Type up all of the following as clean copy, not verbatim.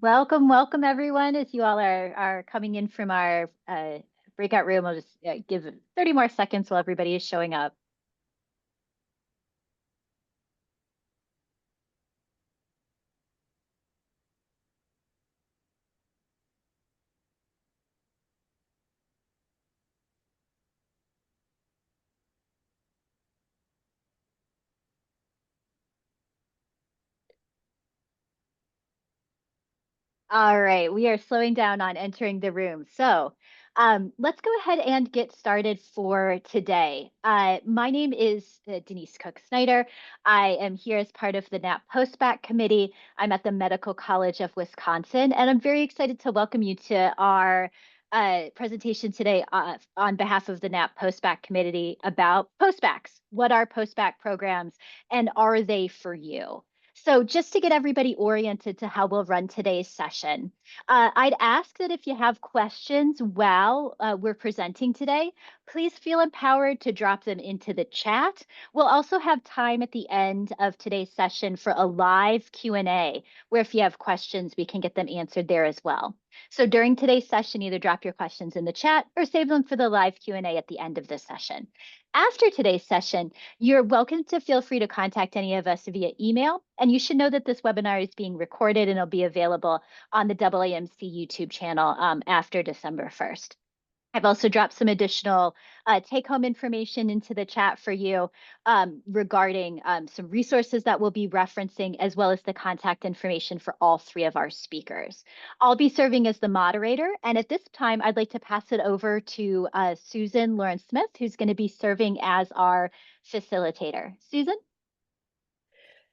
Welcome, welcome everyone. As you all are coming in from our breakout room, I'll just give it 30 more seconds while everybody is showing up. All right, we are slowing down on entering the room. So let's go ahead and get started for today. My name is Denise Cook Snyder. I am here as part of the NAP Postbac Committee. I'm at the Medical College of Wisconsin, and I'm very excited to welcome you to our presentation today on behalf of the NAP Postbac Committee about postbacs. What are postbac programs, and are they for you? So just to get everybody oriented to how we'll run today's session, I'd ask that if you have questions while we're presenting today, please feel empowered to drop them into the chat. We'll also have time at the end of today's session for a live Q&A, where if you have questions, we can get them answered there as well. So during today's session, either drop your questions in the chat or save them for the live Q&A at the end of this session. After today's session, you're welcome to feel free to contact any of us via email, and you should know that this webinar is being recorded and it'll be available on the AAMC YouTube channel after December 1st. I've also dropped some additional take-home information into the chat for you regarding some resources that we'll be referencing, as well as the contact information for all three of our speakers. I'll be serving as the moderator, and at this time, I'd like to pass it over to Susan Lawrence-Smith, who's going to be serving as our facilitator. Susan?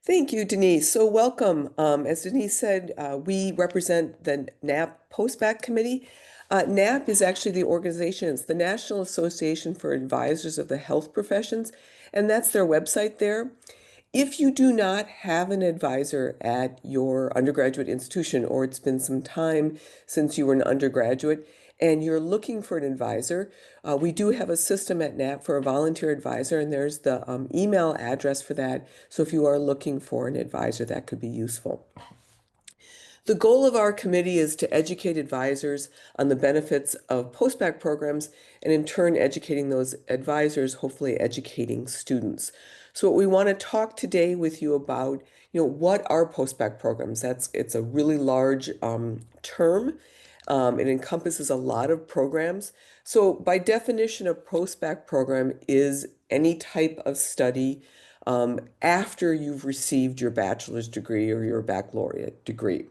Thank you, Denise. So welcome. As Denise said, we represent the NAP Postbac Committee. NAP is actually the organization, it's the National Association for Advisors of the Health Professions, and that's their website there. If you do not have an advisor at your undergraduate institution, or it's been some time since you were an undergraduate, and you're looking for an advisor, we do have a system at NAP for a volunteer advisor, and there's the email address for that. So if you are looking for an advisor, that could be useful. The goal of our committee is to educate advisors on the benefits of postbac programs, and in turn educating those advisors, hopefully educating students. So what we want to talk today with you about, what are postbac programs? It's a really large term. It encompasses a lot of programs. So by definition, a postbac program is any type of study after you've received your bachelor's degree or your baccalaureate degree.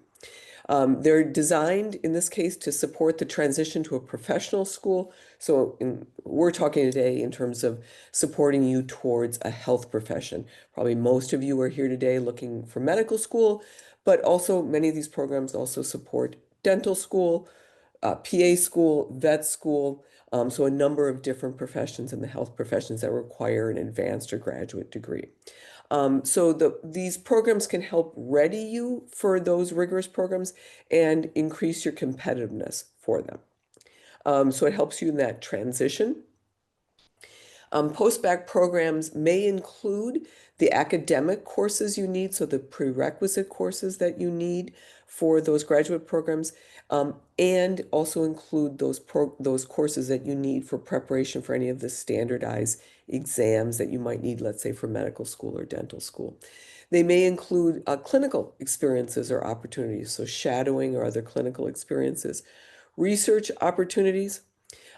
They're designed, in this case, to support the transition to a professional school. So we're talking today in terms of supporting you towards a health profession. Probably most of you are here today looking for medical school, but also many of these programs also support dental school, PA school, vet school, so a number of different professions in the health professions that require an advanced or graduate degree. So these programs can help ready you for those rigorous programs and increase your competitiveness for them. So it helps you in that transition. Postbac programs may include the academic courses you need, so the prerequisite courses that you need for those graduate programs, and also include those courses that you need for preparation for any of the standardized exams that you might need, let's say, for medical school or dental school. They may include clinical experiences or opportunities, so shadowing or other clinical experiences, research opportunities.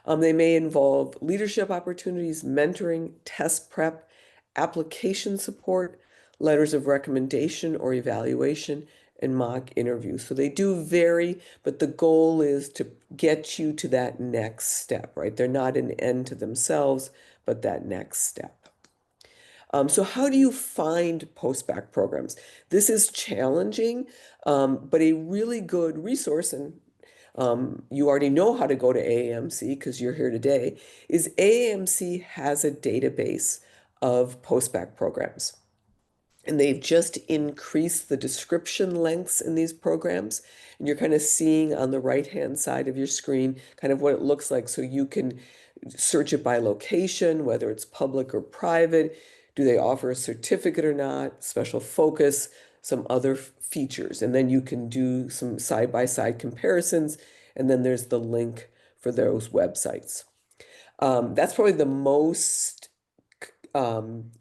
They may involve leadership opportunities, mentoring, test prep, application support, letters of recommendation or evaluation, and mock interviews. So they do vary, but the goal is to get you to that next step, right? They're not an end to themselves, but that next step. So how do you find postbac programs? This is challenging, but a really good resource, and you already know how to go to AAMC because you're here today, is AAMC has a database of postbac programs. And they've just increased the description lengths in these programs. And you're kind of seeing on the right-hand side of your screen kind of what it looks like. So you can search it by location, whether it's public or private. Do they offer a certificate or not? Special focus, some other features. And then you can do some side-by-side comparisons. And then there's the link for those websites. That's probably the most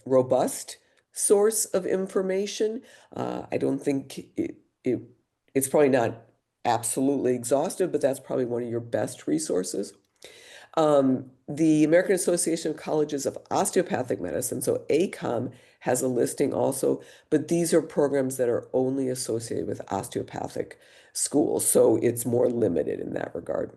robust source of information. I don't think it it's probably not absolutely exhaustive, but that's probably one of your best resources. The American Association of Colleges of Osteopathic Medicine, so ACOM, has a listing also, but these are programs that are only associated with osteopathic schools, so it's more limited in that regard.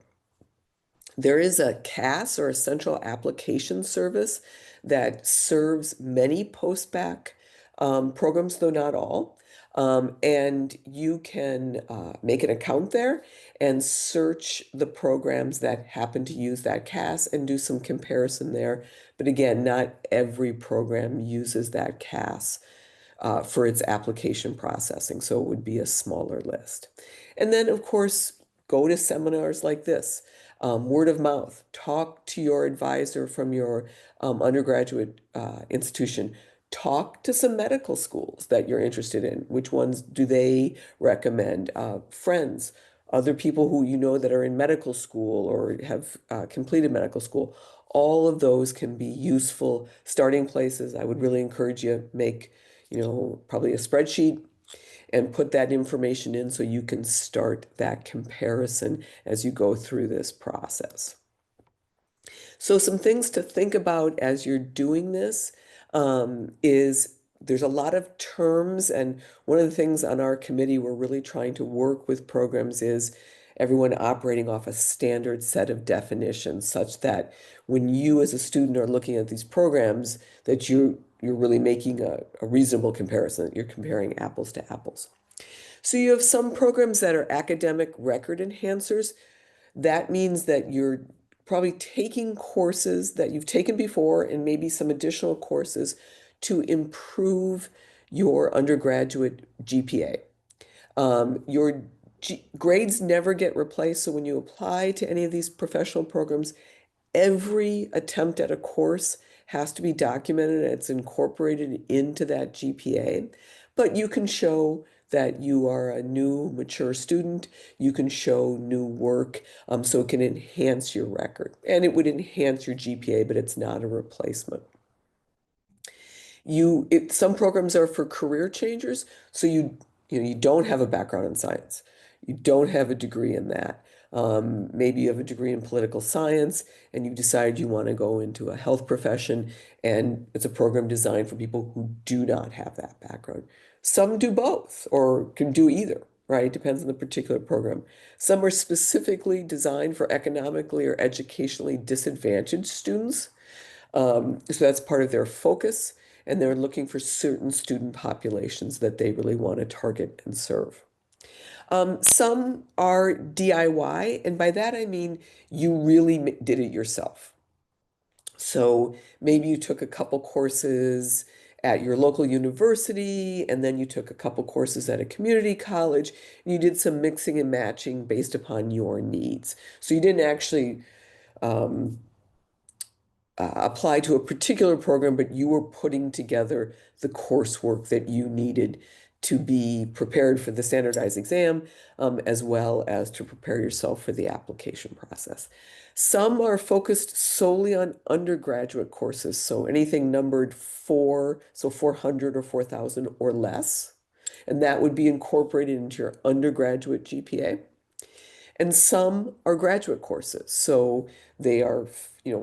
There is a CAS, or a Central Application Service, that serves many post-bac programs, though not all. And you can make an account there and search the programs that happen to use that CAS and do some comparison there. But again, not every program uses that CAS for its application processing, so it would be a smaller list. And then, of course, go to seminars like this. Word of mouth. Talk to your advisor from your undergraduate institution. Talk to some medical schools that you're interested in. Which ones do they recommend? Friends, other people who you know that are in medical school or have completed medical school. All of those can be useful starting places. I would really encourage you to make, probably a spreadsheet and put that information in so you can start that comparison as you go through this process. So some things to think about as you're doing this is there's a lot of terms, and one of the things on our committee we're really trying to work with programs is everyone operating off a standard set of definitions, such that when you as a student are looking at these programs, that you're really making a reasonable comparison, that you're comparing apples to apples. So you have some programs that are academic record enhancers. That means that you're probably taking courses that you've taken before and maybe some additional courses to improve your undergraduate GPA. Your grades never get replaced, so when you apply to any of these professional programs, every attempt at a course has to be documented and it's incorporated into that GPA. But you can show that you are a new, mature student. You can show new work, so it can enhance your record. And it would enhance your GPA, but it's not a replacement. Some programs are for career changers, so you don't have a background in science. You don't have a degree in that. Maybe you have a degree in political science and you decide you want to go into a health profession, and it's a program designed for people who do not have that background. Some do both or can do either, right? Depends on the particular program. Some are specifically designed for economically or educationally disadvantaged students. So that's part of their focus, and they're looking for certain student populations that they really want to target and serve. Some are DIY, and by that I mean you really did it yourself. So maybe you took a couple courses at your local university, and then you took a couple courses at a community college, and you did some mixing and matching based upon your needs. So you didn't actually apply to a particular program, but you were putting together the coursework that you needed to be prepared for the standardized exam, as well as to prepare yourself for the application process. Some are focused solely on undergraduate courses, so anything numbered 400 or 4,000 or less, and that would be incorporated into your undergraduate GPA. And some are graduate courses, so they are,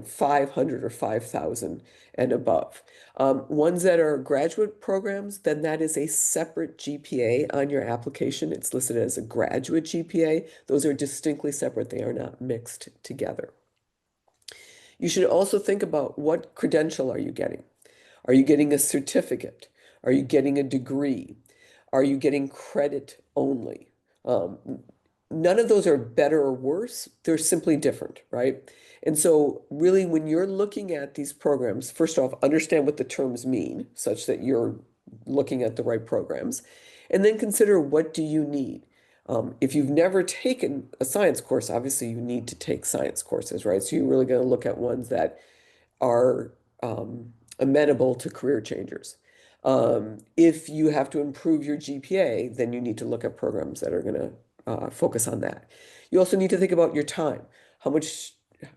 500 or 5,000 and above. Ones that are graduate programs, then that is a separate GPA on your application. It's listed as a graduate GPA. Those are distinctly separate. They are not mixed together. You should also think about what credential are you getting? Are you getting a certificate? Are you getting a degree? Are you getting credit only? None of those are better or worse. They're simply different, right? And so really when you're looking at these programs, first off, understand what the terms mean such that you're looking at the right programs, and then consider what do you need. If you've never taken a science course, obviously you need to take science courses, right? So you're really going to look at ones that are amenable to career changers. If you have to improve your GPA, then you need to look at programs that are going to focus on that. You also need to think about your time. How much,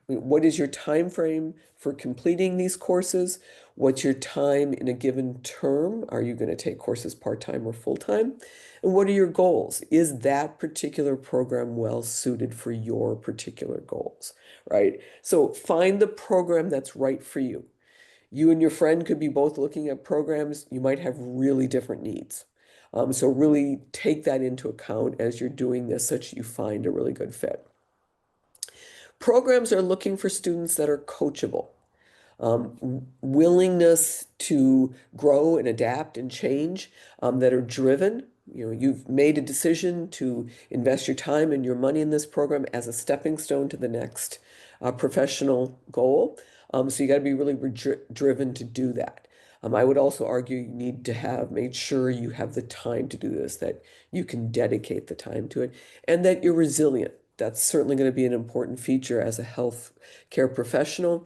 what is your time frame for completing these courses? What's your time in a given term? Are you going to take courses part-time or full-time? And what are your goals? Is that particular program well suited for your particular goals, right? So find the program that's right for you. You and your friend could be both looking at programs. You might have really different needs. So really take that into account as you're doing this, such you find a really good fit. Programs are looking for students that are coachable, willingness to grow and adapt and change, that are driven. You know, you've made a decision to invest your time and your money in this program as a stepping stone to the next professional goal. So you got to be really driven to do that. I would also argue you need to have made sure you have the time to do this, that you can dedicate the time to it, and that you're resilient. That's certainly going to be an important feature as a health care professional.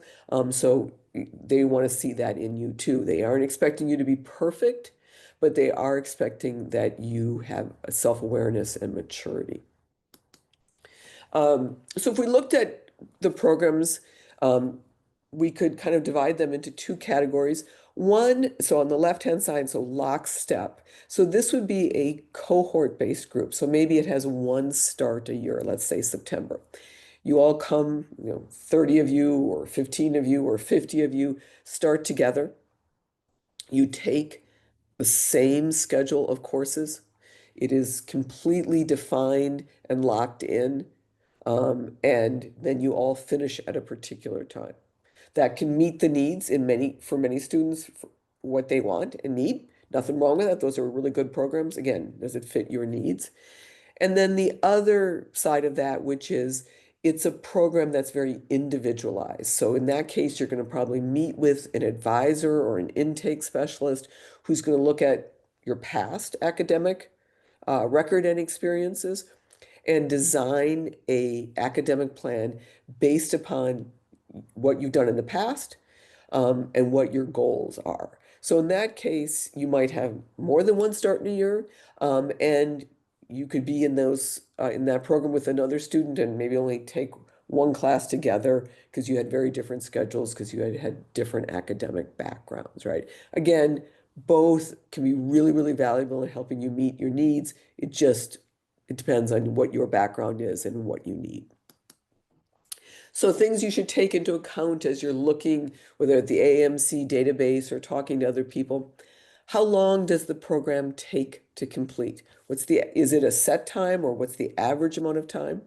So they want to see that in you too. They aren't expecting you to be perfect, but they are expecting that you have a self-awareness and maturity. So if we looked at the programs, um, we could kind of divide them into two categories. One, so on the left-hand side, so lockstep. So this would be a cohort-based group. So maybe it has one start a year, let's say September. You all come, 30 of you or 15 of you or 50 of you start together. You take the same schedule of courses. It is completely defined and locked in. And then you all finish at a particular time. That can meet the needs for many students, for what they want and need. Nothing wrong with that. Those are really good programs. Again, does it fit your needs? And then the other side of that, which is it's a program that's very individualized. So in that case, you're going to probably meet with an advisor or an intake specialist who's going to look at your past academic record and experiences and design a academic plan based upon what you've done in the past, and what your goals are. So in that case, you might have more than one start in a year, and you could be in that program with another student and maybe only take one class together because you had very different schedules because you had different academic backgrounds, right? Again, both can be really, really valuable in helping you meet your needs. It depends on what your background is and what you need. So things you should take into account as you're looking, whether at the AMC database or talking to other people. How long does the program take to complete? Is it a set time or what's the average amount of time?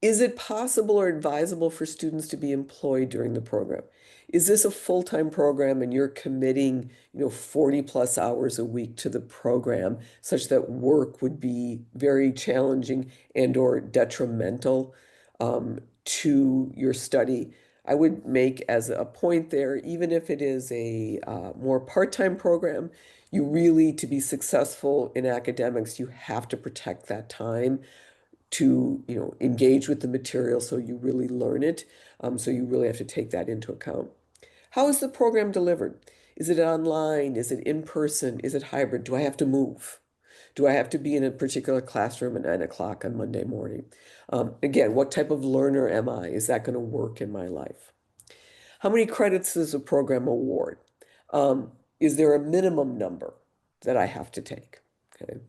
Is it possible or advisable for students to be employed during the program? Is this a full-time program and you're committing, 40 plus hours a week to the program such that work would be very challenging and or detrimental to your study? I would make as a point there, even if it is a more part-time program, you really, to be successful in academics, you have to protect that time to engage with the material so you really learn it. So you really have to take that into account. How is the program delivered? Is it online? Is it in person? Is it hybrid? Do I have to move? Do I have to be in a particular classroom at 9 o'clock on Monday morning? Again, what type of learner am I? Is that going to work in my life? How many credits does a program award? Is there a minimum number that I have to take? Okay.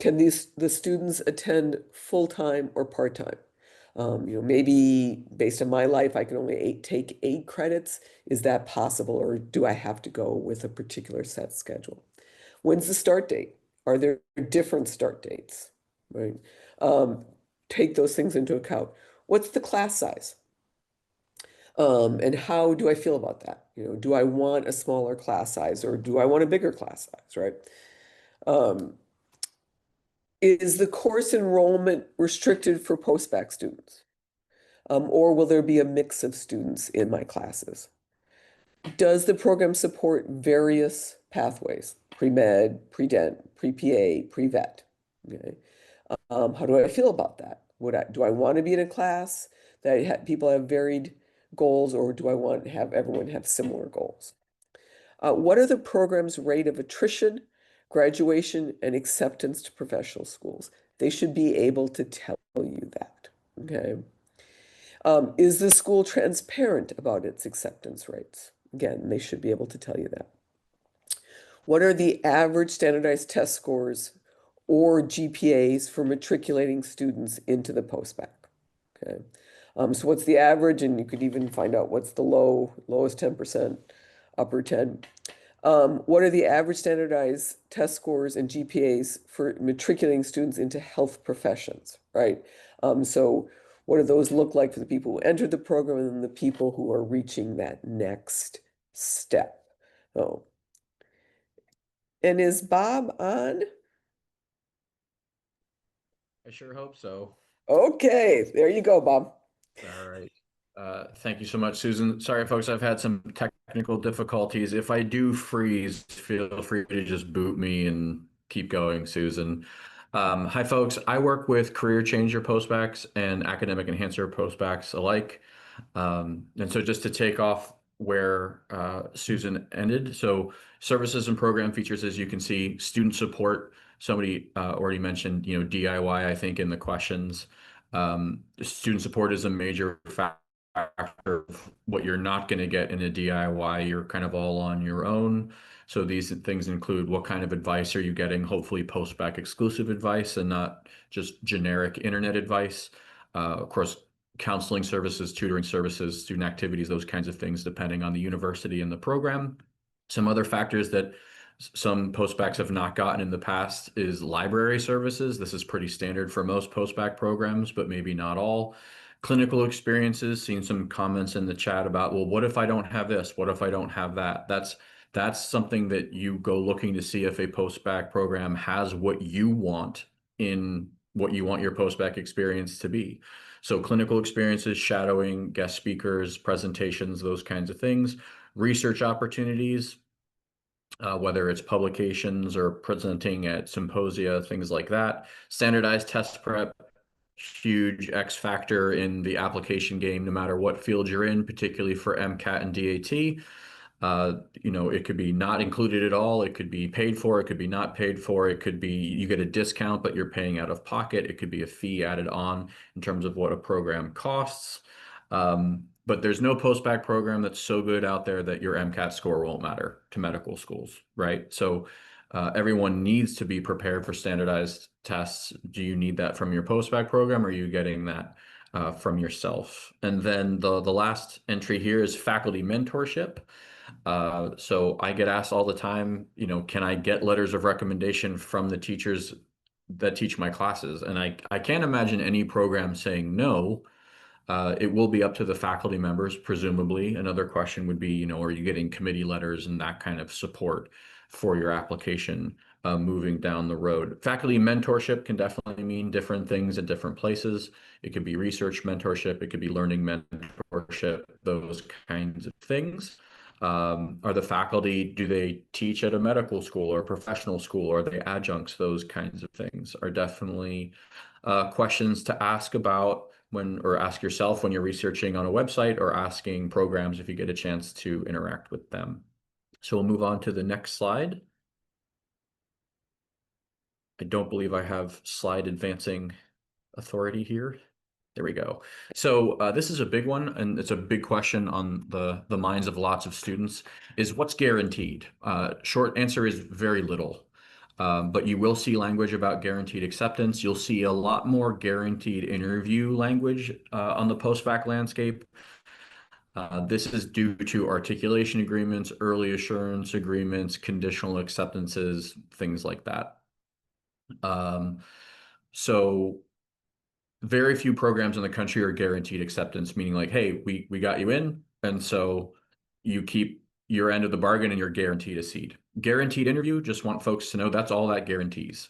Can the students attend full-time or part-time? Maybe based on my life, I can only take 8 credits. Is that possible, or do I have to go with a particular set schedule? When's the start date? Are there different start dates? Right? Um, Take those things into account. What's the class size? And how do I feel about that? Do I want a smaller class size or do I want a bigger class size, right? Um, is the course enrollment restricted for post-bac students? Or will there be a mix of students in my classes? Does the program support various pathways? Pre-med, pre-dent, pre-PA, pre-vet? Okay. How do I feel about that? Do I want to be in a class that people have varied goals, or do I want to have everyone have similar goals? What are the program's rate of attrition, graduation, and acceptance to professional schools? They should be able to tell you that. Okay. Is the school transparent about its acceptance rates? Again, they should be able to tell you that. What are the average standardized test scores or GPAs for matriculating students into the postbac? Okay. So what's the average? And you could even find out what's the lowest 10%, upper 10. What are the average standardized test scores and GPAs for matriculating students into health professions, right? So what do those look like for the people who entered the program and then the people who are reaching that next step? Oh, and is Bob on? I sure hope so. Okay, there you go, Bob. All right. Thank you so much, Susan. Sorry, folks, I've had some technical difficulties. If I do freeze, feel free to just boot me and keep going, Susan. Hi, folks. I work with career changer postbacks and academic enhancer postbacks alike. And so just to take off where Susan ended, so services and program features, as you can see, student support. Somebody already mentioned, DIY, I think, in the questions. Student support is a major factor of what you're not going to get in a DIY. You're kind of all on your own. So these things include what kind of advice are you getting, hopefully post-bac exclusive advice and not just generic internet advice. Of course, counseling services, tutoring services, student activities, those kinds of things, depending on the university and the program. Some other factors that some postbacks have not gotten in the past is library services. This is pretty standard for most postbac programs, but maybe not all. Clinical experiences, seen some comments in the chat about, well, what if I don't have this? What if I don't have that? That's something that you go looking to see if a postbac program has what you want in what you want your postbac experience to be. So clinical experiences, shadowing, guest speakers, presentations, those kinds of things. Research opportunities, whether it's publications or presenting at symposia, things like that. Standardized test prep, huge X factor in the application game, no matter what field you're in, particularly for MCAT and DAT. It could be not included at all. It could be paid for. It could be not paid for. It could be you get a discount, but you're paying out of pocket. It could be a fee added on in terms of what a program costs. But there's no post-bac program that's so good out there that your MCAT score won't matter to medical schools, right? So everyone needs to be prepared for standardized tests. Do you need that from your post-bac program, or are you getting that from yourself? And then the last entry here is faculty mentorship. So I get asked all the time, can I get letters of recommendation from the teachers that teach my classes? And I can't imagine any program saying no. It will be up to the faculty members, presumably. Another question would be, are you getting committee letters and that kind of support for your application moving down the road? Faculty mentorship can definitely mean different things at different places. It could be research mentorship, it could be learning mentorship, those kinds of things. Are the faculty, do they teach at a medical school or a professional school? Or are they adjuncts? Those kinds of things are definitely questions to ask about or ask yourself when you're researching on a website or asking programs if you get a chance to interact with them. So we'll move on to the next slide. I don't believe I have slide advancing authority here. There we go. So this is a big one, and it's a big question on the minds of lots of students, is what's guaranteed? Short answer is very little. But you will see language about guaranteed acceptance. You'll see a lot more guaranteed interview language on the post-bac landscape. This is due to articulation agreements, early assurance agreements, conditional acceptances, things like that. So very few programs in the country are guaranteed acceptance, meaning like, hey, we got you in, and so you keep your end of the bargain and you're guaranteed a seat. Guaranteed interview, just want folks to know that's all that guarantees.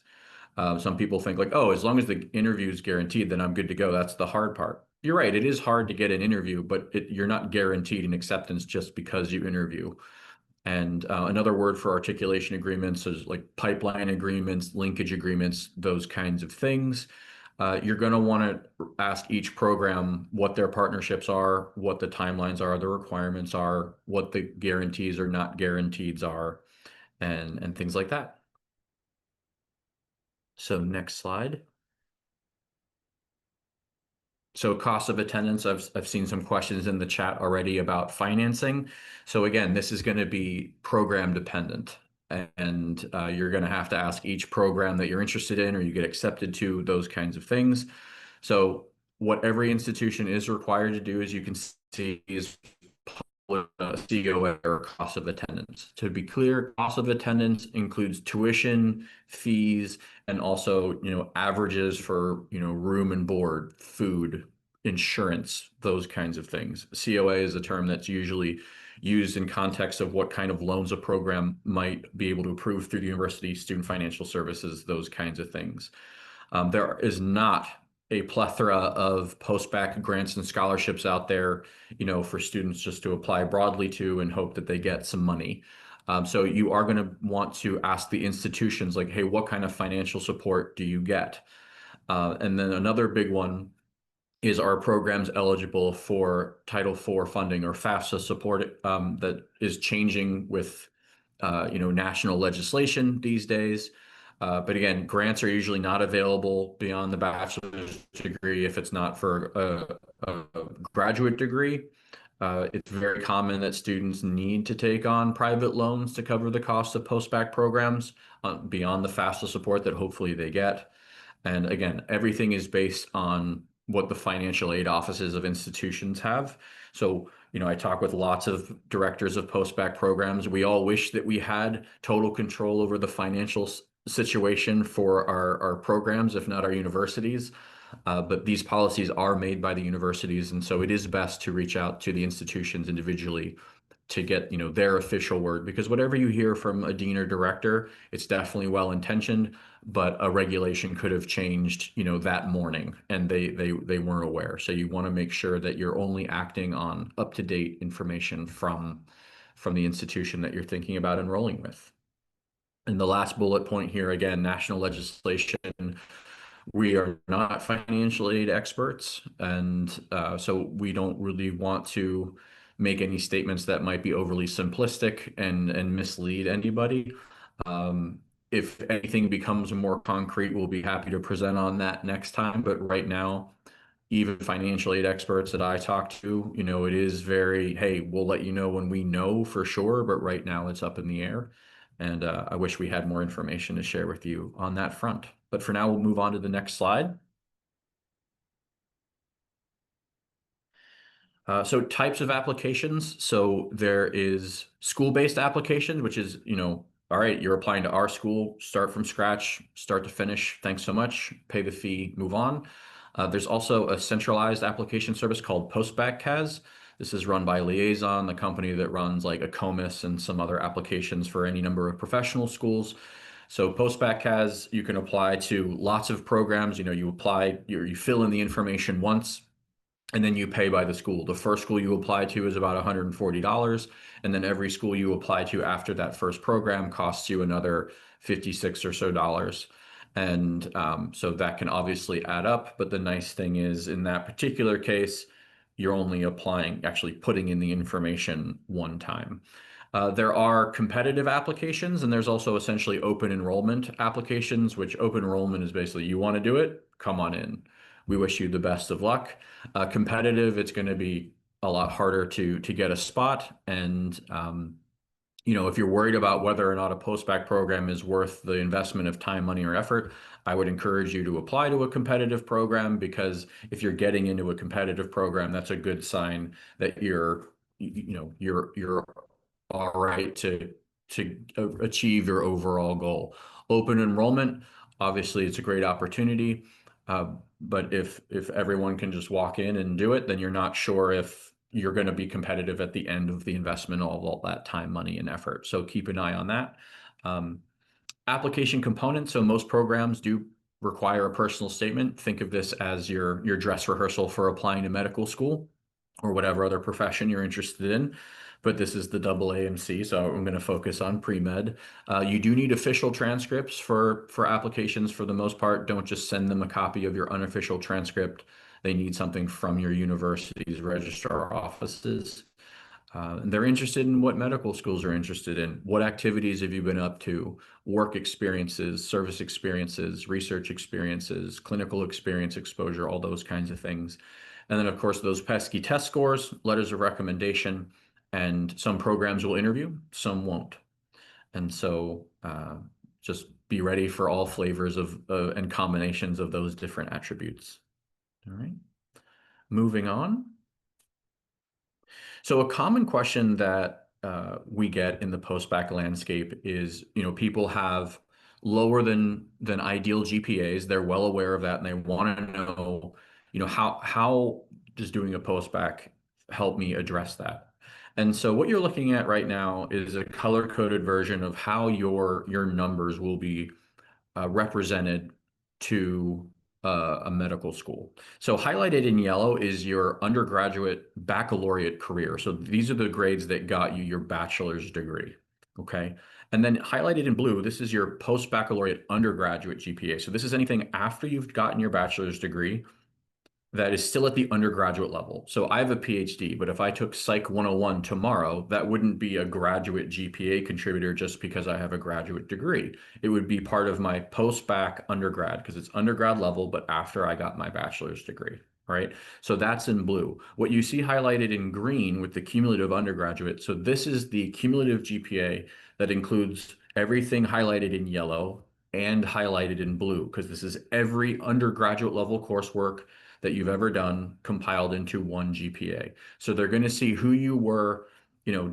Some people think like, oh, as long as the interview is guaranteed, then I'm good to go. That's the hard part. You're right, it is hard to get an interview, but you're not guaranteed an acceptance just because you interview. And another word for articulation agreements is like pipeline agreements, linkage agreements, those kinds of things. You're going to want to ask each program what their partnerships are, what the timelines are, the requirements are, what the guarantees or not guarantees are, and things like that. So next slide. So cost of attendance, I've seen some questions in the chat already about financing. So again, this is going to be program dependent, and you're going to have to ask each program that you're interested in or you get accepted to, those kinds of things. So what every institution is required to do, as you can see, is COA or cost of attendance. To be clear, cost of attendance includes tuition, fees, and also, averages for, room and board, food, insurance, those kinds of things. COA is a term that's usually used in context of what kind of loans a program might be able to approve through the university, student financial services, those kinds of things. There is not a plethora of post-bac grants and scholarships out there, for students just to apply broadly to and hope that they get some money. So you are going to want to ask the institutions like, hey, what kind of financial support do you get? And then another big one is, our programs eligible for Title IV funding or FAFSA support, that is changing with national legislation these days. But again, grants are usually not available beyond the bachelor's degree if it's not for a graduate degree. It's very common that students need to take on private loans to cover the cost of post-bac programs beyond the FAFSA support that hopefully they get. And again, everything is based on what the financial aid offices of institutions have. So, I talk with lots of directors of post-bac programs. We all wish that we had total control over the financial situation for our programs, if not our universities. But these policies are made by the universities. And so it is best to reach out to the institutions individually to get their official word, because whatever you hear from a dean or director, it's definitely well intentioned, but a regulation could have changed that morning and they weren't aware. So you want to make sure that you're only acting on up-to-date information from the institution that you're thinking about enrolling with. And the last bullet point here, again, national legislation. We are not financial aid experts, and so we don't really want to make any statements that might be overly simplistic and mislead anybody. If anything becomes more concrete, we'll be happy to present on that next time. But right now, even financial aid experts that I talk to, it is very, hey, we'll let you know when we know for sure, but right now it's up in the air. And I wish we had more information to share with you on that front. But for now, we'll move on to the next slide. So types of applications. So there is school-based applications, which is, all right, you're applying to our school, start from scratch, start to finish. Thanks so much. Pay the fee, move on. There's also a centralized application service called Postbaccalaureate. This is run by Liaison, the company that runs like ACOMIS and some other applications for any number of professional schools. So Postbaccalaureate, you can apply to lots of programs. You apply, you fill in the information once, and then you pay by the school. The first school you apply to is about $140, and then every school you apply to after that first program costs you another 56 or so dollars. And so that can obviously add up, but the nice thing is, in that particular case, you're only actually putting in the information one time. There are competitive applications, and there's also essentially open enrollment applications, which open enrollment is basically, you want to do it, come on in. We wish you the best of luck. Competitive, it's going to be a lot harder to get a spot. And if you're worried about whether or not a post-bac program is worth the investment of time, money, or effort, I would encourage you to apply to a competitive program, because if you're getting into a competitive program, that's a good sign that you're all right to achieve your overall goal. Open enrollment, obviously, it's a great opportunity, but if everyone can just walk in and do it, then you're not sure if you're going to be competitive at the end of the investment of all that time, money, and effort. So keep an eye on that. Application components. So most programs do require a personal statement. Think of this as your dress rehearsal for applying to medical school or whatever other profession you're interested in. but this is the double AMC, so I'm going to focus on pre-med. You do need official transcripts for applications for the most part. Don't just send them a copy of your unofficial transcript. They need something from your university's registrar offices. And they're interested in what medical schools are interested in. What activities have you been up to? Work experiences, service experiences, research experiences, clinical experience exposure, all those kinds of things. And then, of course, those pesky test scores, letters of recommendation, and some programs will interview, some won't. And so just be ready for all flavors of and combinations of those different attributes. All right. Moving on. So a common question that we get in the post-bac landscape is, people have lower than ideal GPAs. They're well aware of that, and they want to know, how does doing a post-bac help me address that? And so what you're looking at right now is a color-coded version of how your numbers will be represented to a medical school. So highlighted in yellow is your undergraduate baccalaureate career. So these are the grades that got you your bachelor's degree. Okay. And then highlighted in blue, this is your post-baccalaureate undergraduate GPA. So this is anything after you've gotten your bachelor's degree that is still at the undergraduate level. So I have a PhD, but if I took Psych 101 tomorrow, that wouldn't be a graduate GPA contributor just because I have a graduate degree. It would be part of my post-bac undergrad because it's undergrad level, but after I got my bachelor's degree, right? So that's in blue. What you see highlighted in green with the cumulative undergraduate, so this is the cumulative GPA that includes everything highlighted in yellow and highlighted in blue, because this is every undergraduate level coursework that you've ever done compiled into one GPA. So they're going to see who you were,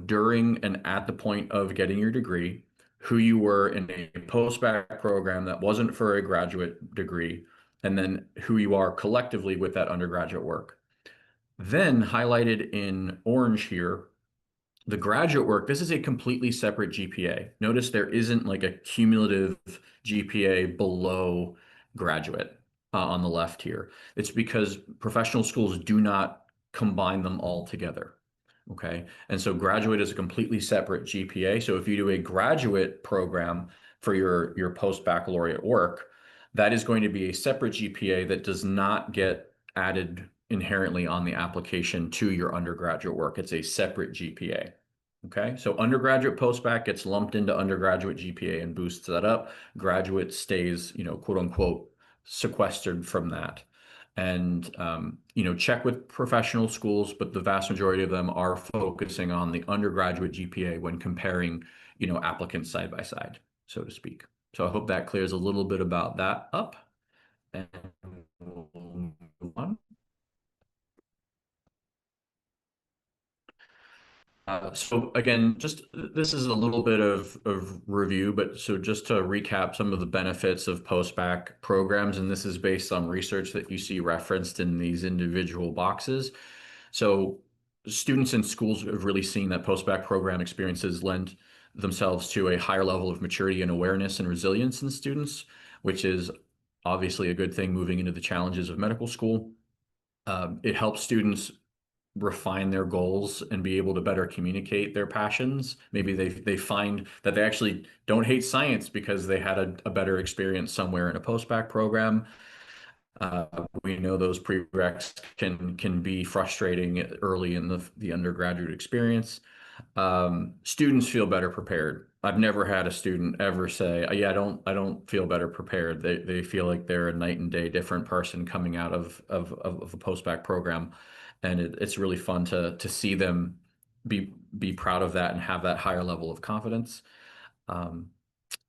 during and at the point of getting your degree, who you were in a post-bac program that wasn't for a graduate degree, and then who you are collectively with that undergraduate work. Then highlighted in orange here, the graduate work, this is a completely separate GPA. Notice there isn't like a cumulative GPA below graduate on the left here. It's because professional schools do not combine them all together. Okay. And so graduate is a completely separate GPA. So if you do a graduate program for your post-baccalaureate work, that is going to be a separate GPA that does not get added inherently on the application to your undergraduate work. It's a separate GPA. Okay, so undergraduate post-bac gets lumped into undergraduate GPA and boosts that up. Graduate stays, quote unquote, sequestered from that. And, check with professional schools, but the vast majority of them are focusing on the undergraduate GPA when comparing, applicants side by side, so to speak. So I hope that clears a little bit about that up. And we'll move on. So again, just this is a little bit of review, but so just to recap some of the benefits of post-bac programs, and this is based on research that you see referenced in these individual boxes. So students in schools have really seen that post-bac program experiences lend themselves to a higher level of maturity and awareness and resilience in students, which is obviously a good thing moving into the challenges of medical school. It helps students refine their goals and be able to better communicate their passions. Maybe they find that they actually don't hate science because they had a better experience somewhere in a post-bac program. We know those prereqs can be frustrating early in the undergraduate experience. Students feel better prepared. I've never had a student ever say, "Yeah, I don't feel better prepared." They feel like they're a night and day different person coming out of a post-bac program, and it's really fun to see them be proud of that and have that higher level of confidence.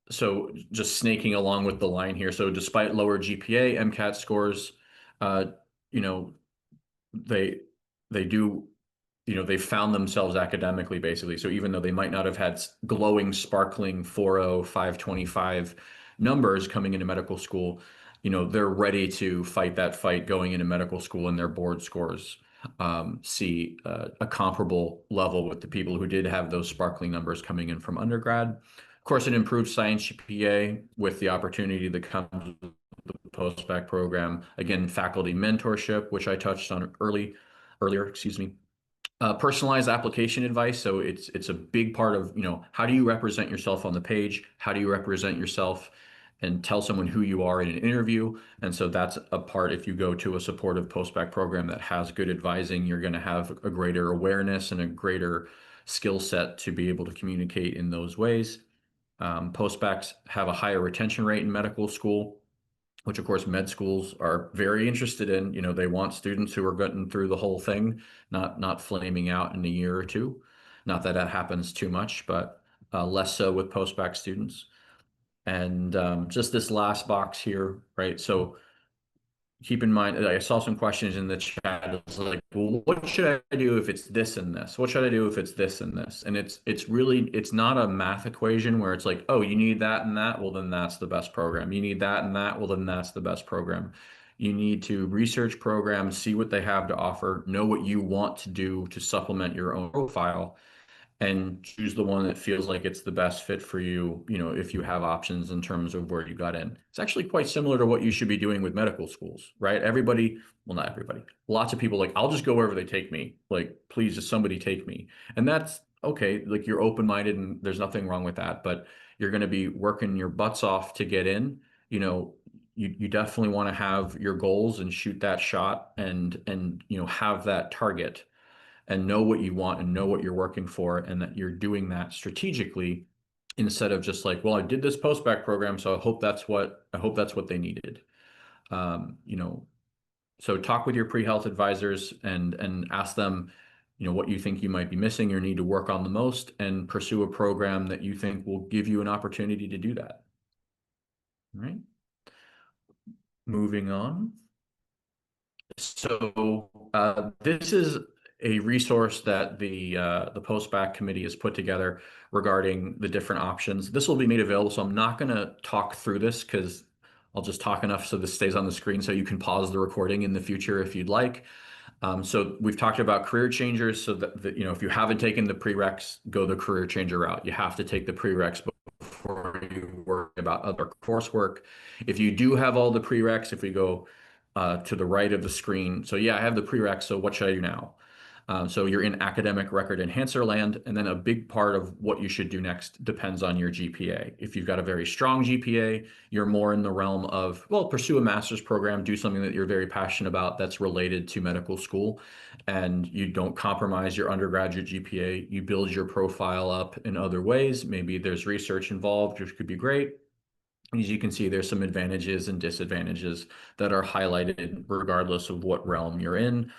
So just snaking along with the line here. So despite lower GPA, MCAT scores, you know, they do, they found themselves academically basically. So even though they might not have had glowing, sparkling 4.0, 525 numbers coming into medical school, they're ready to fight that fight going into medical school, and their board scores see a comparable level with the people who did have those sparkling numbers coming in from undergrad. Of course, it improved science GPA with the opportunity that comes with the post-bac program. Again, faculty mentorship, which I touched on earlier, excuse me. Personalized application advice. So it's a big part of, how do you represent yourself on the page? How do you represent yourself and tell someone who you are in an interview? And so that's a part, if you go to a supportive postbac program that has good advising, you're going to have a greater awareness and a greater skill set to be able to communicate in those ways. Postbacs have a higher retention rate in medical school, which of course med schools are very interested in. They want students who are getting through the whole thing, not flaming out in a year or two. Not that that happens too much, but less so with postbac students. And just this last box here, right? So keep in mind, I saw some questions in the chat. It's like, well, what should I do if it's this and this? What should I do if it's this and this? And it's really, it's not a math equation where it's like, oh, you need that and that, well, then that's the best program. You need that and that, well, then that's the best program. You need to research programs, see what they have to offer, know what you want to do to supplement your own profile, and choose the one that feels like it's the best fit for you, if you have options in terms of where you got in. It's actually quite similar to what you should be doing with medical schools, right? Everybody, well, not everybody, lots of people like, I'll just go wherever they take me. Like, please, just somebody take me. And that's okay. Like, you're open-minded and there's nothing wrong with that, but you're going to be working your butts off to get in. You definitely want to have your goals and shoot that shot and have that target and know what you want and know what you're working for, and that you're doing that strategically instead of just like, well, I did this postbac program, so I hope that's what they needed. Um, you know, so talk with your pre-health advisors and ask them, what you think you might be missing or need to work on the most, and pursue a program that you think will give you an opportunity to do that. All right. Moving on. So this is a resource that the postbac committee has put together regarding the different options. This will be made available, so I'm not going to talk through this because I'll just talk enough so this stays on the screen, so you can pause the recording in the future if you'd like. So we've talked about career changers, so that if you haven't taken the prereqs, go the career changer route. You have to take the prereqs before you worry about other coursework. If you do have all the prereqs, if we go to the right of the screen, so yeah, I have the prereqs, so what should I do now? So you're in academic record enhancer land, and then a big part of what you should do next depends on your GPA. If you've got a very strong GPA, you're more in the realm of, well, pursue a master's program, do something that you're very passionate about that's related to medical school, and you don't compromise your undergraduate GPA. You build your profile up in other ways. Maybe there's research involved, which could be great. As you can see, there's some advantages and disadvantages that are highlighted regardless of what realm you're in.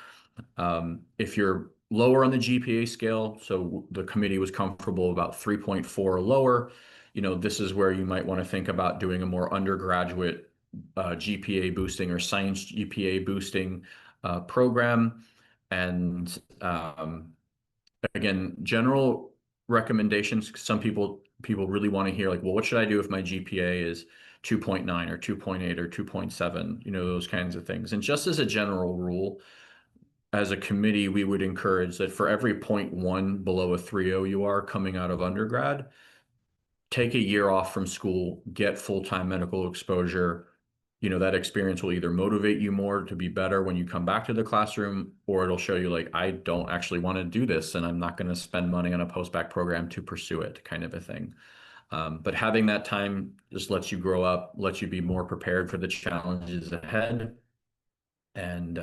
If you're lower on the GPA scale, so the committee was comfortable about 3.4 or lower, this is where you might want to think about doing a more undergraduate GPA boosting or science GPA boosting program. And again, general recommendations. Some people really want to hear like, well, what should I do if my GPA is 2.9 or 2.8 or 2.7, those kinds of things. And just as a general rule, as a committee, we would encourage that for every 0.1 below a 3.0 you are coming out of undergrad, take a year off from school, get full-time medical exposure. That experience will either motivate you more to be better when you come back to the classroom, or it'll show you like, I don't actually want to do this and I'm not going to spend money on a postbac program to pursue it, kind of a thing. But having that time just lets you grow up, lets you be more prepared for the challenges ahead. And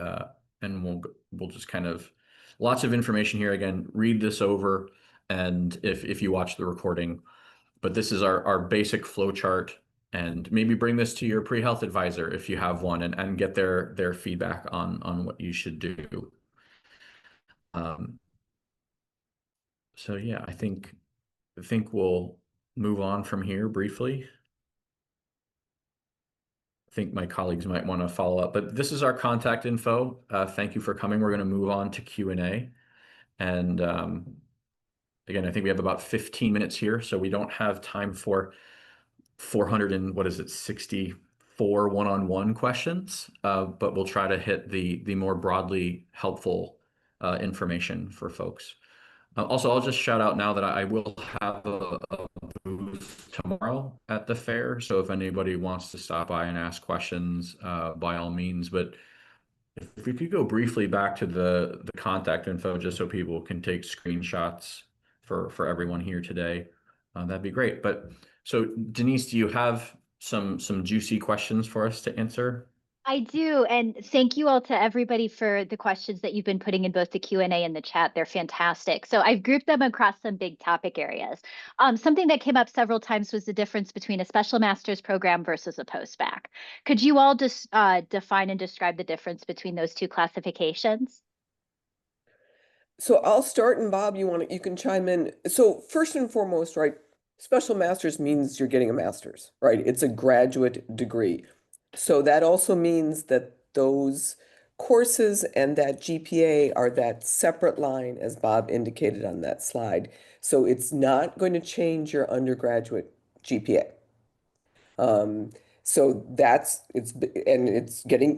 we'll just kind of, lots of information here. Again, read this over, and if you watch the recording, but this is our basic flow chart, and maybe bring this to your pre-health advisor if you have one, and get their feedback on what you should do. So yeah, I think we'll move on from here briefly. I think my colleagues might want to follow up, but this is our contact info. Thank you for coming. We're going to move on to Q&A. And again, I think we have about 15 minutes here, so we don't have time for 400 and what is it, 64 one-on-one questions, but we'll try to hit the more broadly helpful information for folks. Also, I'll just shout out now that I will have a booth tomorrow at the fair. So if anybody wants to stop by and ask questions, by all means. But If we could go briefly back to the contact info, just so people can take screenshots for everyone here today, that'd be great. But so Denise, do you have some juicy questions for us to answer? I do, and thank you all to everybody for the questions that you've been putting in both the Q&A and the chat. They're fantastic. So I've grouped them across some big topic areas. Something that came up several times was the difference between a special master's program versus a post-bac. Could you all just define and describe the difference between those two classifications? So I'll start, and Bob, you can chime in. So first and foremost, right, special master's means you're getting a master's, right? It's a graduate degree. So that also means that those courses and that GPA are that separate line, as Bob indicated on that slide. So it's not going to change your undergraduate GPA. So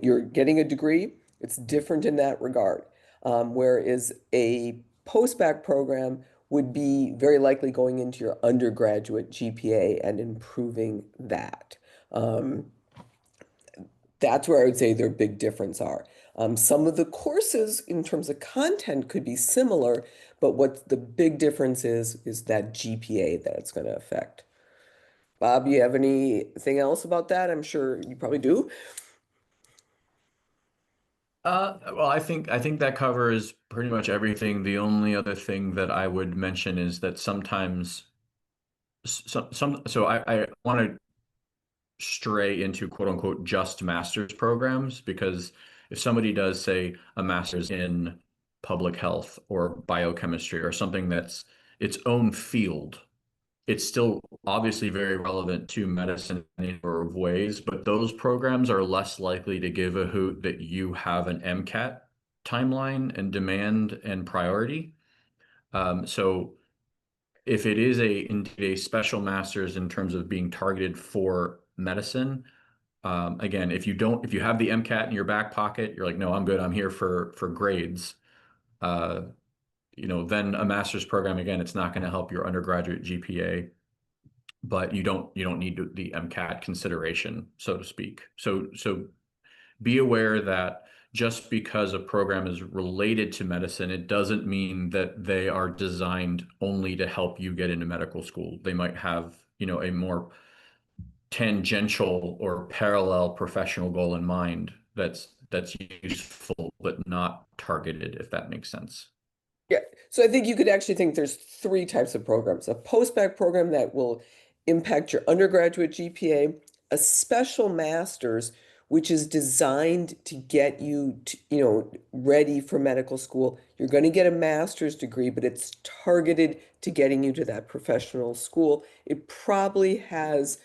you're getting a degree. It's different in that regard. Whereas a post-bac program would be very likely going into your undergraduate GPA and improving that. That's where I would say their big difference are. Some of the courses in terms of content could be similar, but what the big difference is that GPA that it's going to affect. Bob, you have anything else about that? I'm sure you probably do. Well, I think that covers pretty much everything. The only other thing that I would mention is that sometimes so I want to stray into quote unquote just master's programs, because if somebody does say a master's in public health or biochemistry or something that's its own field, it's still obviously very relevant to medicine in a number of ways, but those programs are less likely to give a hoot that you have an MCAT timeline and demand and priority. So if it is indeed a special master's in terms of being targeted for medicine, again, if you have the MCAT in your back pocket, you're like, no, I'm good. I'm here for grades. Uh, then a master's program, again, it's not going to help your undergraduate GPA, but you don't need the MCAT consideration, so to speak. So be aware that just because a program is related to medicine, it doesn't mean that they are designed only to help you get into medical school. They might have, a more tangential or parallel professional goal in mind that's useful but not targeted, if that makes sense. Yeah, so I think you could actually think there's three types of programs. A post-bac program that will impact your undergraduate GPA, a special master's, which is designed to get you ready for medical school. You're going to get a master's degree, but it's targeted to getting you to that professional school. It probably has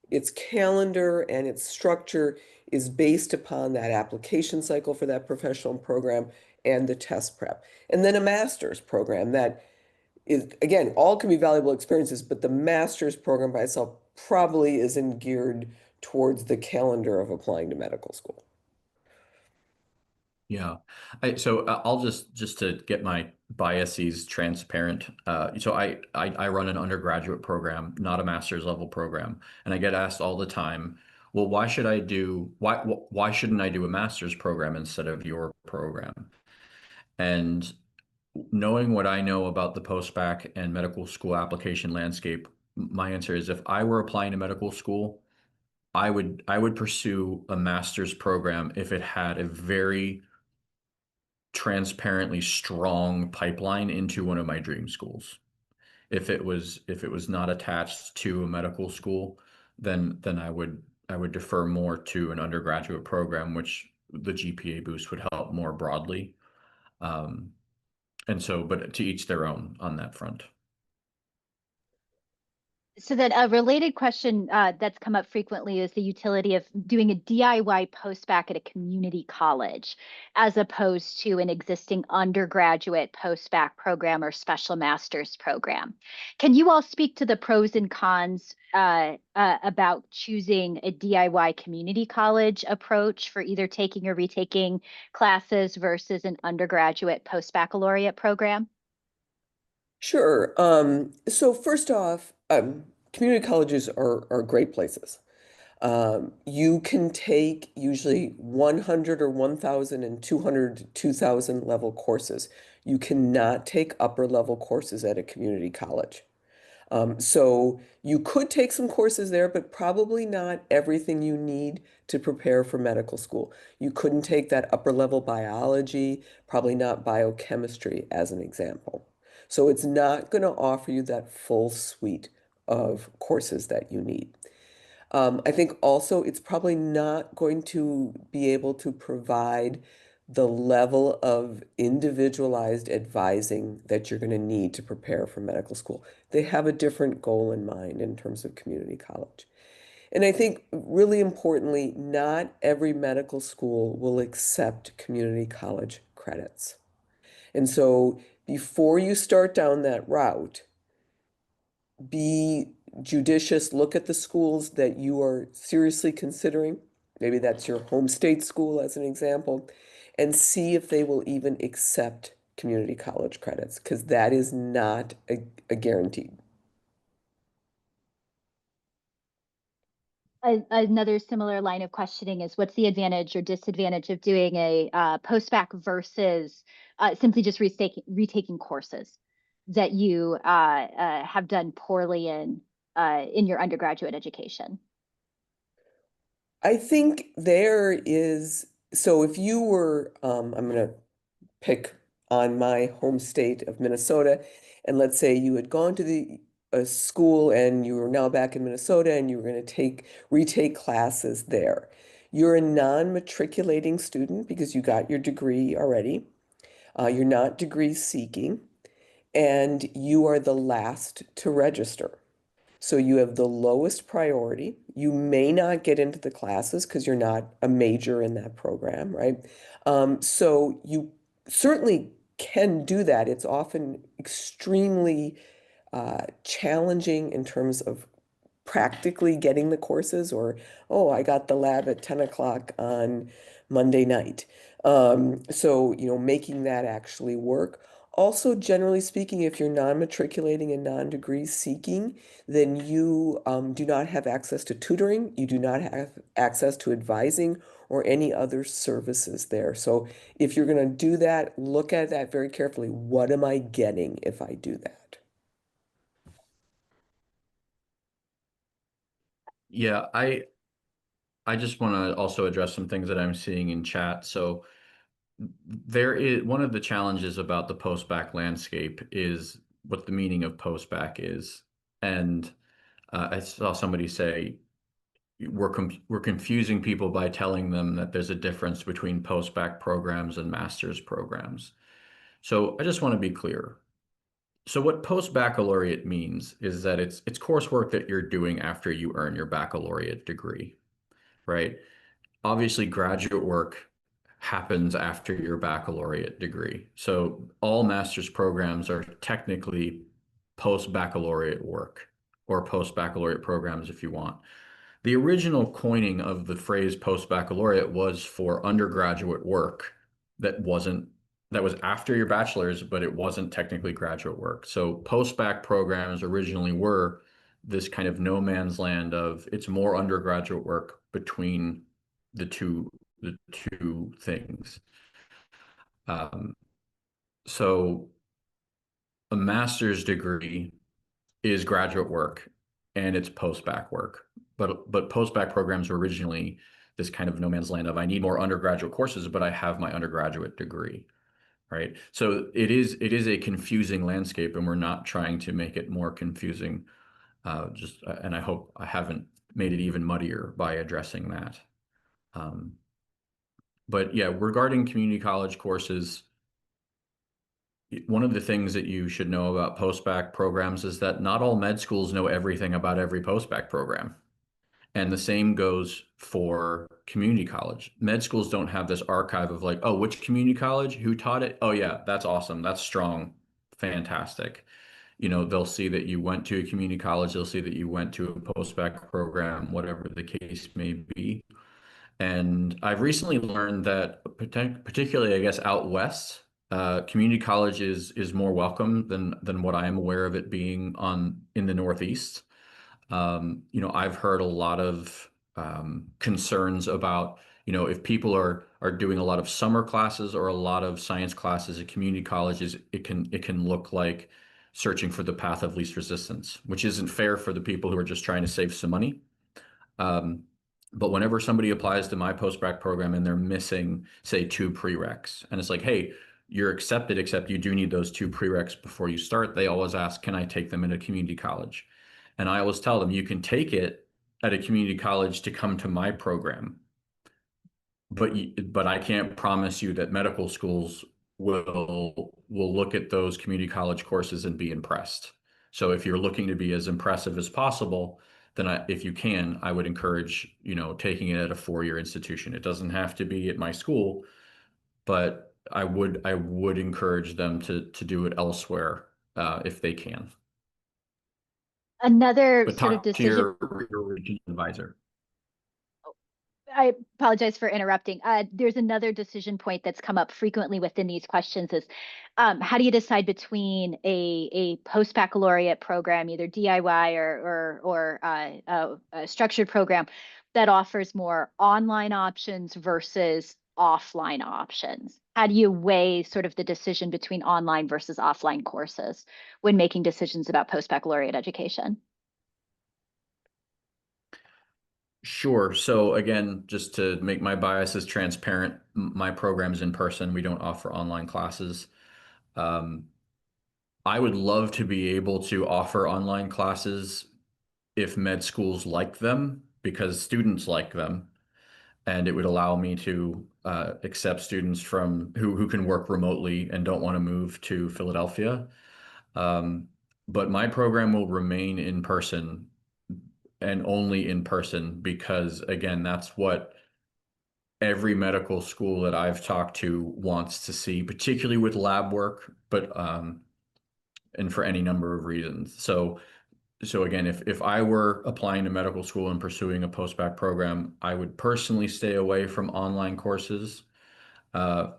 its calendar and its structure is based upon that application cycle for that professional program and the test prep. And then a master's program that is, again, all can be valuable experiences, but the master's program by itself probably isn't geared towards the calendar of applying to medical school. Yeah. I'll just to get my biases transparent. So I run an undergraduate program, not a master's level program, and I get asked all the time, well, why shouldn't I do a master's program instead of your program? And knowing what I know about the post-bac and medical school application landscape, my answer is if I were applying to medical school, I would pursue a master's program if it had a very transparently strong pipeline into one of my dream schools. If it was not attached to a medical school, then I would defer more to an undergraduate program, which the GPA boost would help more broadly. Um, but to each their own on that front. So then a related question that's come up frequently is the utility of doing a DIY post-bac at a community college as opposed to an existing undergraduate post-bac program or special master's program. Can you all speak to the pros and cons about choosing a DIY community college approach for either taking or retaking classes versus an undergraduate post-baccalaureate program? Sure. So first off, community colleges are great places. You can take usually 100 or 1,000 and 200 to 2,000 level courses. You cannot take upper level courses at a community college. So you could take some courses there, but probably not everything you need to prepare for medical school. You couldn't take that upper level biology, probably not biochemistry as an example. So it's not going to offer you that full suite of courses that you need. I think also it's probably not going to be able to provide the level of individualized advising that you're going to need to prepare for medical school. They have a different goal in mind in terms of community college. And I think really importantly, not every medical school will accept community college credits. And so before you start down that route, be judicious, look at the schools that you are seriously considering. Maybe that's your home state school as an example, and see if they will even accept community college credits, because that is not a guarantee. Another similar line of questioning is what's the advantage or disadvantage of doing a post-bac versus simply just retaking courses that you have done poorly in your undergraduate education? I think there is, so if you were, I'm going to pick on my home state of Minnesota, and let's say you had gone to the a school and you are now back in Minnesota and you were going to retake classes there. You're a non-matriculating student because you got your degree already. You're not degree seeking, and you are the last to register. So you have the lowest priority. You may not get into the classes because you're not a major in that program, right? So you certainly can do that. It's often extremely challenging in terms of practically getting the courses, or, oh, I got the lab at 10 o'clock on Monday night. So, making that actually work. Also, generally speaking, if you're non-matriculating and non-degree seeking, then you do not have access to tutoring, you do not have access to advising or any other services there. So if you're going to do that, look at that very carefully. What am I getting if I do that? Yeah, I just want to also address some things that I'm seeing in chat. So there is one of the challenges about the post-bac landscape is what the meaning of post-bac is. And I saw somebody say we're confusing people by telling them that there's a difference between post-bac programs and master's programs. So I just want to be clear. So what post-baccalaureate means is that it's coursework that you're doing after you earn your baccalaureate degree, right? Obviously, graduate work happens after your baccalaureate degree. So all master's programs are technically post-baccalaureate work or post-baccalaureate programs if you want. The original coining of the phrase post-baccalaureate was for undergraduate work that wasn't that was after your bachelor's, but it wasn't technically graduate work. So post-bac programs originally were this kind of no man's land of it's more undergraduate work between the two things. Um, so a master's degree is graduate work and it's post-bac work. But post-bac programs were originally this kind of no man's land of I need more undergraduate courses, but I have my undergraduate degree, right? So it is a confusing landscape, and we're not trying to make it more confusing. And I hope I haven't made it even muddier by addressing that. Um, but yeah, regarding community college courses, one of the things that you should know about post-bac programs is that not all med schools know everything about every post-bac program. And the same goes for community college. Med schools don't have this archive of like, oh, which community college, who taught it? Oh yeah, that's awesome. That's strong. Fantastic. They'll see that you went to a community college, they'll see that you went to a post-bac program, whatever the case may be. And I've recently learned that particularly, I guess, out west, community college is more welcome than what I am aware of it being in the Northeast. I've heard a lot of concerns about, if people are doing a lot of summer classes or a lot of science classes at community colleges, it can look like searching for the path of least resistance, which isn't fair for the people who are just trying to save some money. Um, but whenever somebody applies to my post-bac program and they're missing, say, two prereqs, and it's like, hey, you're accepted, except you do need those two prereqs before you start, they always ask, can I take them at a community college? And I always tell them, you can take it at a community college to come to my program, but I can't promise you that medical schools will look at those community college courses and be impressed. So if you're looking to be as impressive as possible, then if you can, I would encourage, taking it at a four-year institution. It doesn't have to be at my school, but I would encourage them to do it elsewhere if they can. Another But sort of talk to decision. your regional advisor. I apologize for interrupting. There's another decision point that's come up frequently within these questions is how do you decide between a post-baccalaureate program, either DIY or a structured program that offers more online options versus offline options? How do you weigh sort of the decision between online versus offline courses when making decisions about post-baccalaureate education? Sure. So again, just to make my biases transparent, my program's in person. We don't offer online classes. Um, I would love to be able to offer online classes if med schools like them, because students like them, and it would allow me to accept students from who can work remotely and don't want to move to Philadelphia. Um, but my program will remain in person and only in person because, again, that's what every medical school that I've talked to wants to see, particularly with lab work, but and for any number of reasons. So again, if I were applying to medical school and pursuing a post-bac program, I would personally stay away from online courses.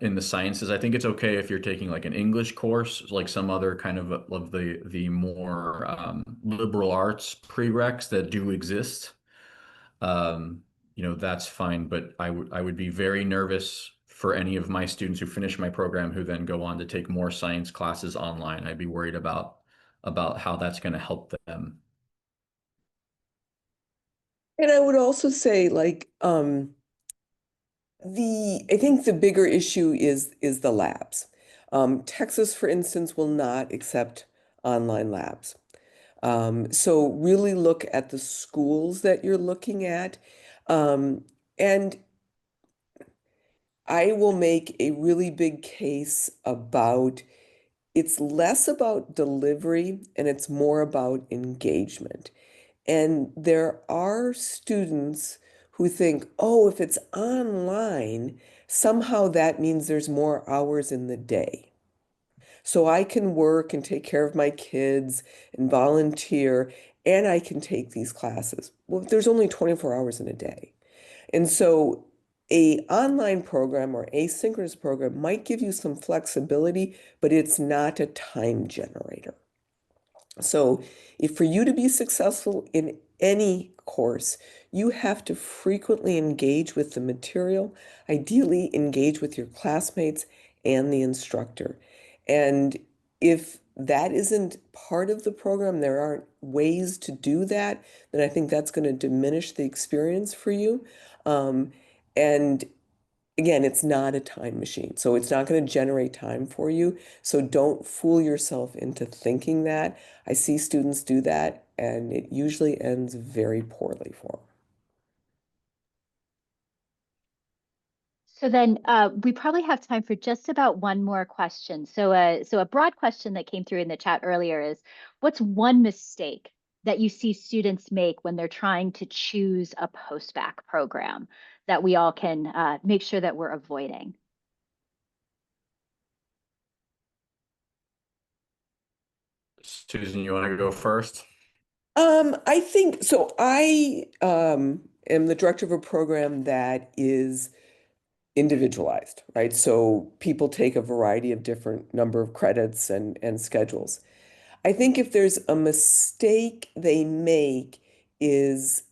In the sciences, I think it's okay if you're taking like an English course, like some other kind of the more liberal arts prereqs that do exist. Um, that's fine, but I would be very nervous for any of my students who finish my program who then go on to take more science classes online. I'd be worried about how that's going to help them. And I would also say like I think the bigger issue is the labs. Texas, for instance, will not accept online labs. So really look at the schools that you're looking at. And I will make a really big case about it's less about delivery and it's more about engagement. And there are students who think, oh, if it's online, somehow that means there's more hours in the day. So I can work and take care of my kids and volunteer, and I can take these classes. Well, there's only 24 hours in a day. And so a online program or asynchronous program might give you some flexibility, but it's not a time generator. So if for you to be successful in any course, you have to frequently engage with the material, ideally engage with your classmates and the instructor. And if that isn't part of the program, there aren't ways to do that, then I think that's going to diminish the experience for you. And again, it's not a time machine, so it's not going to generate time for you. So don't fool yourself into thinking that. I see students do that, and it usually ends very poorly for them. So then we probably have time for just about one more question. So a broad question that came through in the chat earlier is, what's one mistake that you see students make when they're trying to choose a post-bac program that we all can make sure that we're avoiding? Susan, you want to go first? I think so. I am the director of a program that is individualized, right? So people take a variety of different number of credits and schedules. I think if there's a mistake they make is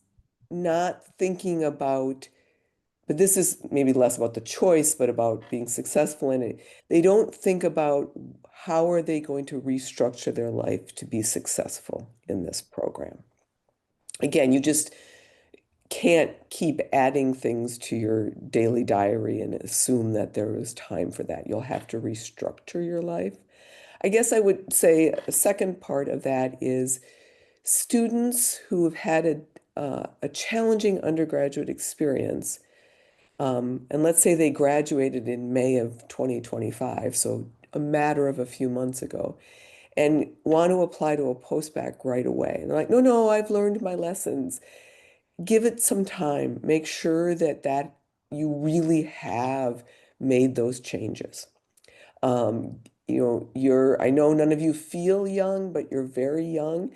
not thinking about, but this is maybe less about the choice, but about being successful in it. They don't think about how are they going to restructure their life to be successful in this program. Again, you just can't keep adding things to your daily diary and assume that there is time for that. You'll have to restructure your life. I guess I would say a second part of that is students who have had a challenging undergraduate experience, and let's say they graduated in May of 2025, so a matter of a few months ago, and want to apply to a postbac right away. And they're like, no, no, I've learned my lessons. Give it some time. Make sure that you really have made those changes. I know none of you feel young, but you're very young,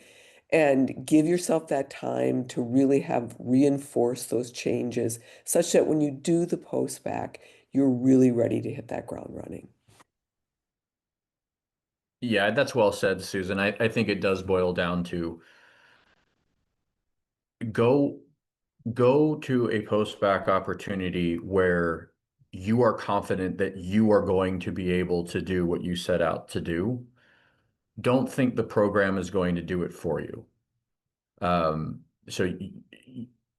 and give yourself that time to really have reinforced those changes such that when you do the post-bac, you're really ready to hit that ground running. Yeah, that's well said, Susan. I think it does boil down to go go to a post-bac opportunity where you are confident that you are going to be able to do what you set out to do. Don't think the program is going to do it for you. So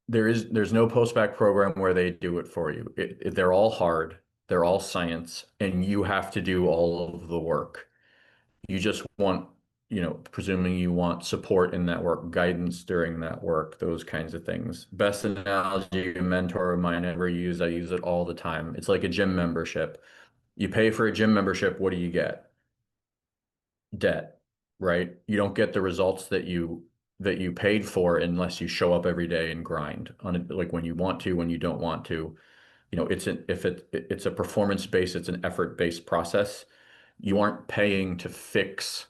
there's no post-bac program where they do it for you. They're all hard, they're all science, and you have to do all of the work. You just want, presuming you want support in that work, guidance during that work, those kinds of things. Best analogy a mentor of mine ever used, I use it all the time. It's like a gym membership. You pay for a gym membership, what do you get? Debt, right? You don't get the results that you paid for unless you show up every day and grind on it, like when you want to, when you don't want to. If it's a performance based, it's an effort based process. You aren't paying to fix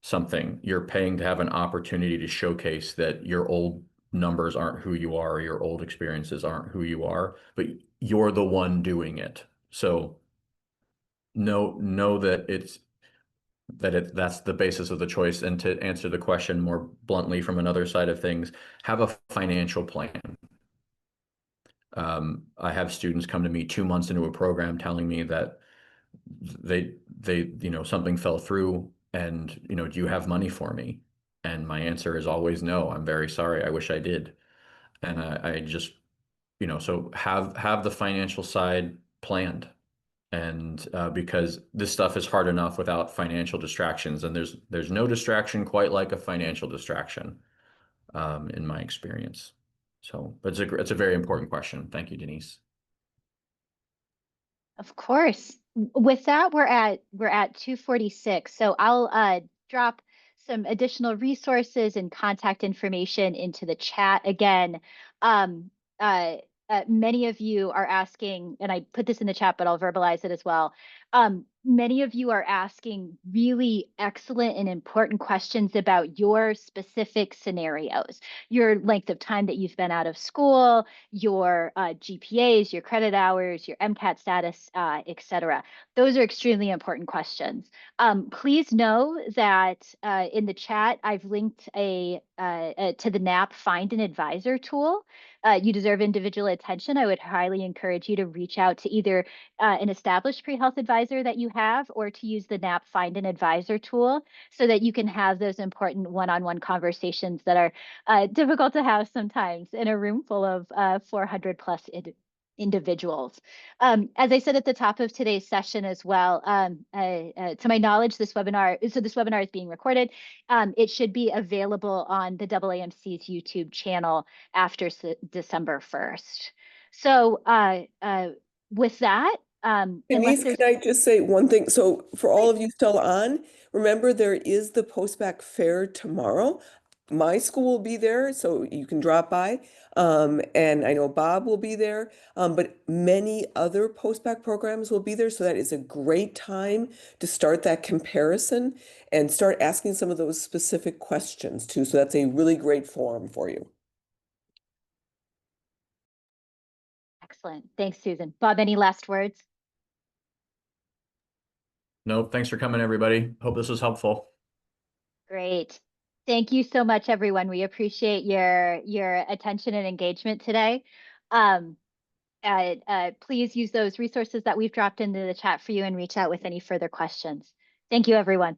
something. You're paying to have an opportunity to showcase that your old numbers aren't who you are, your old experiences aren't who you are, but you're the one doing it. So know that's the basis of the choice. And to answer the question more bluntly from another side of things, have a financial plan. I have students come to me 2 months into a program telling me that something fell through, and do you have money for me? And my answer is always no. I'm very sorry. I wish I did. And I just, so have the financial side planned. And because this stuff is hard enough without financial distractions, and there's no distraction quite like a financial distraction, in my experience. So, but it's a very important question. Thank you, Denise. Of course. With that, we're at 2:46. So I'll drop some additional resources and contact information into the chat again. Um, uh, Many of you are asking, and I put this in the chat, but I'll verbalize it as well. Many of you are asking really excellent and important questions about your specific scenarios, your length of time that you've been out of school, your GPAs, your credit hours, your MCAT status, etc. Those are extremely important questions. Please know that in the chat, I've linked to the NAP Find an Advisor tool. You deserve individual attention. I would highly encourage you to reach out to either an established pre-health advisor that you have, or to use the NAP Find an Advisor tool so that you can have those important one-on-one conversations that are difficult to have sometimes in a room full of 400 plus individuals. As I said at the top of today's session as well, to my knowledge, this webinar is being recorded. It should be available on the AAMC's YouTube channel after December 1st. So with that, unless Denise, there's can I just say one thing? So for all of you still on, remember there is the post-bac fair tomorrow. My school will be there, so you can drop by. And I know Bob will be there, but many other post-bac programs will be there. So that is a great time to start that comparison and start asking some of those specific questions too. So that's a really great forum for you. excellent. Thanks, Susan. Bob, any last words? No, thanks for coming, everybody. Hope this was helpful. Great. Thank you so much, everyone. We appreciate your attention and engagement today. Um, please use those resources that we've dropped into the chat for you and reach out with any further questions. Thank you, everyone.